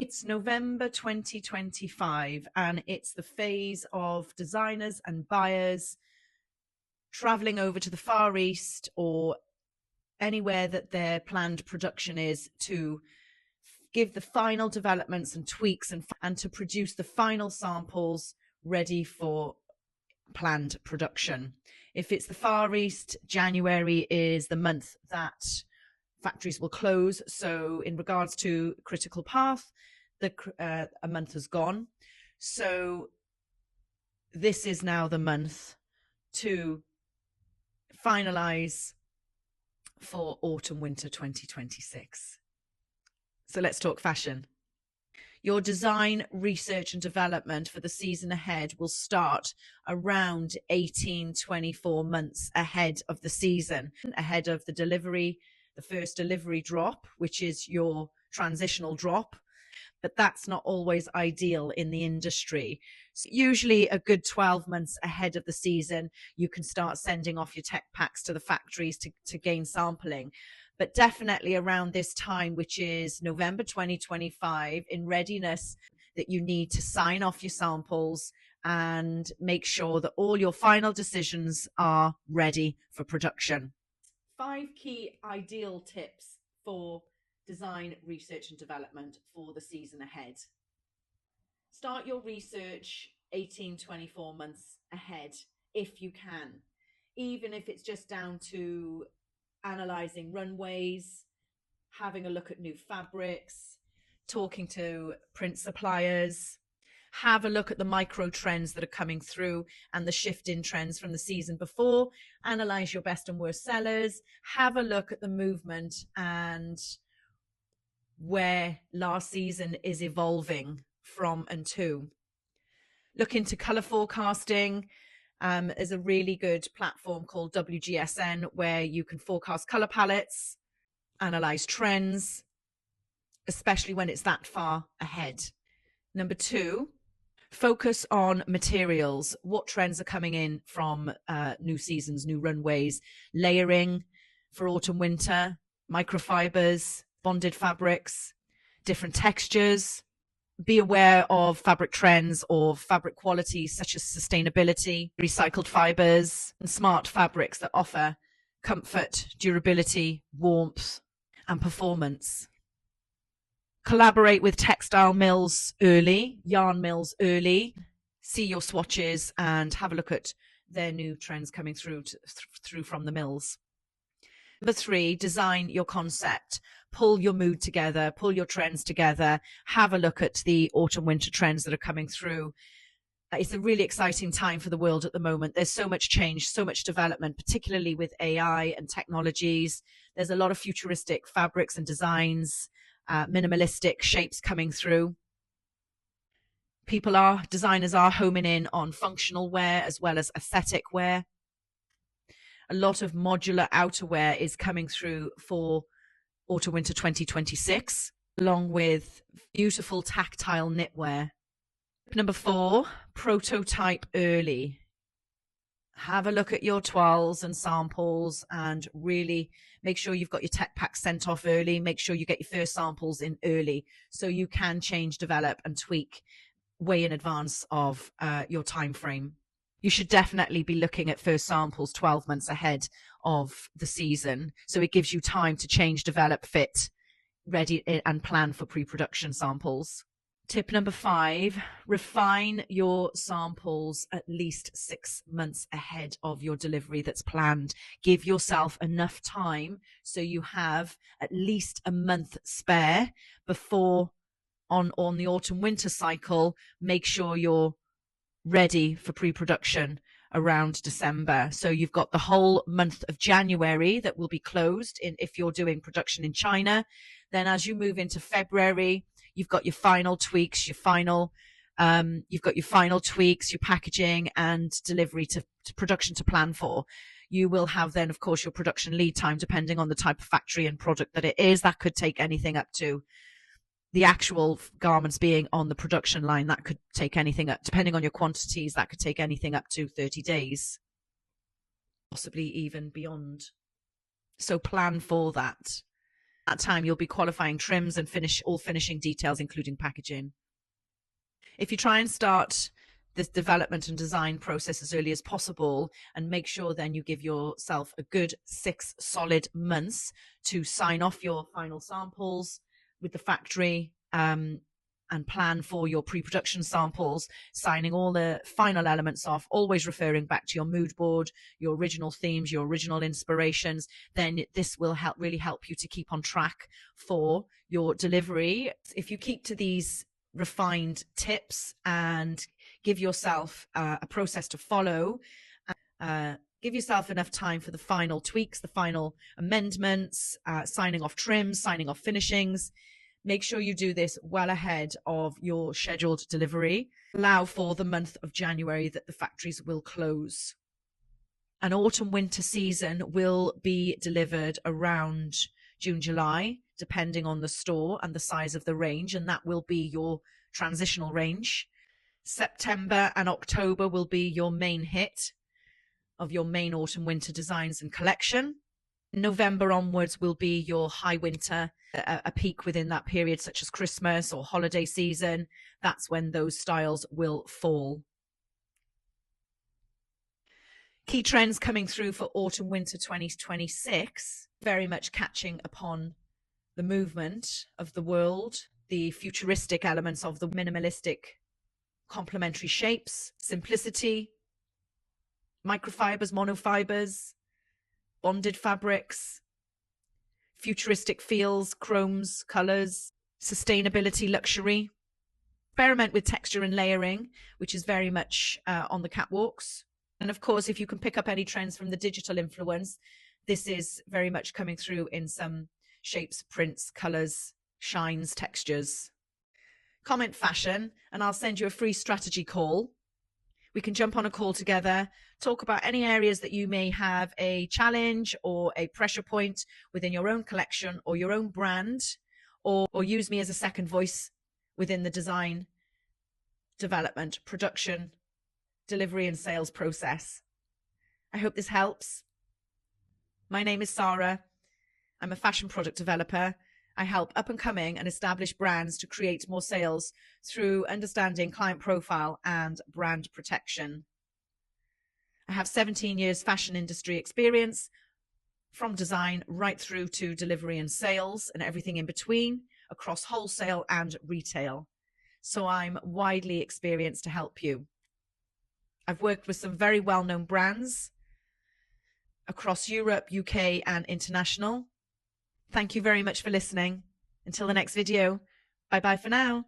It's November 2025, and it's the phase of designers and buyers traveling over to the Far East or anywhere that their planned production is to give the final developments and tweaks and to produce the final samples ready for planned production. If it's the Far East, January is the month that factories will close. So in regards to critical path, a month has gone. So this is now the month to finalize for autumn winter 2026. So let's talk fashion. Your design, research and development for the season ahead will start around 18-24 months ahead of the season, ahead of the delivery, the first delivery drop, which is your transitional drop. But that's not always ideal in the industry. So usually a good 12 months ahead of the season, you can start sending off your tech packs to the factories to gain sampling. But definitely around this time, which is November 2025, in readiness, that you need to sign off your samples and make sure that all your final decisions are ready for production. 5 key ideal tips for design, research and development for the season ahead. Start your research 18-24 months ahead if you can, even if it's just down to analysing runways, having a look at new fabrics, talking to print suppliers, have a look at the micro trends that are coming through and the shift in trends from the season before, analyse your best and worst sellers, have a look at the movement and where last season is evolving from and to. Look into colour forecasting. There's a really good platform called WGSN where you can forecast colour palettes, analyse trends, especially when it's that far ahead. Number 2, focus on materials. What trends are coming in from new seasons, new runways, layering for autumn winter, microfibers, bonded fabrics, different textures. Be aware of fabric trends or fabric qualities such as sustainability, recycled fibers, and smart fabrics that offer comfort, durability, warmth, and performance. Collaborate with textile mills early, yarn mills early. See your swatches and have a look at their new trends coming through from the mills. Number 3, design your concept. Pull your mood together, pull your trends together, have a look at the autumn winter trends that are coming through. It's a really exciting time for the world at the moment. There's so much change, so much development, particularly with AI and technologies. There's a lot of futuristic fabrics and designs, minimalistic shapes coming through. Designers are homing in on functional wear as well as aesthetic wear. A lot of modular outerwear is coming through for autumn winter 2026, along with beautiful tactile knitwear. Number 4, prototype early. Have a look at your toiles and samples and really make sure you've got your tech packs sent off early. Make sure you get your first samples in early so you can change, develop and tweak way in advance of your time frame. You should definitely be looking at first samples 12 months ahead of the season. So it gives you time to change, develop, fit, ready and plan for pre-production samples. Tip number 5, refine your samples at least 6 months ahead of your delivery that's planned. Give yourself enough time so you have at least a month spare before on the autumn winter cycle. Make sure you're ready for pre-production around December. So you've got the whole month of January that will be closed if you're doing production in China. Then as you move into February, you've got your final tweaks, your packaging and delivery to production to plan for. You will have then, of course, your production lead time, depending on the type of factory and product that it is. That could take anything up to the actual garments being on the production line. That could take anything up, depending on your quantities, that could take anything up to 30 days, possibly even beyond. So plan for that. At that time, you'll be qualifying trims and all finishing details, including packaging. If you try and start this development and design process as early as possible, and make sure then you give yourself a good 6 solid months to sign off your final samples with the factory, and plan for your pre-production samples, signing all the final elements off, always referring back to your mood board, your original themes, your original inspirations, then this will really help you to keep on track for your delivery. If you keep to these refined tips and give yourself a process to follow, give yourself enough time for the final tweaks, the final amendments, signing off trims, signing off finishings. Make sure you do this well ahead of your scheduled delivery. Allow for the month of January that the factories will close. An autumn-winter season will be delivered around June, July, depending on the store and the size of the range, and that will be your transitional range. September and October will be your main hit of your main autumn-winter designs and collection. November onwards will be your high winter, a peak within that period, such as Christmas or holiday season. That's when those styles will fall. Key trends coming through for autumn winter 2026, very much catching upon the movement of the world, the futuristic elements of the minimalistic complementary shapes, simplicity, microfibers, monofibers, bonded fabrics, futuristic feels, chromes, colors, sustainability, luxury. Experiment with texture and layering, which is very much on the catwalks. And of course, if you can pick up any trends from the digital influence, this is very much coming through in some shapes, prints, colors, shines, textures. Comment fashion, and I'll send you a free strategy call. We can jump on a call together, talk about any areas that you may have a challenge or a pressure point within your own collection or your own brand, or use me as a second voice within the design, development, production, delivery and sales process. I hope this helps. My name is Sarah. I'm a fashion product developer. I help up and coming and established brands to create more sales through understanding client profile and brand protection. I have 17 years fashion industry experience, from design right through to delivery and sales and everything in between, across wholesale and retail. So I'm widely experienced to help you. I've worked with some very well-known brands across Europe, UK, and international. Thank you very much for listening. Until the next video, bye-bye for now.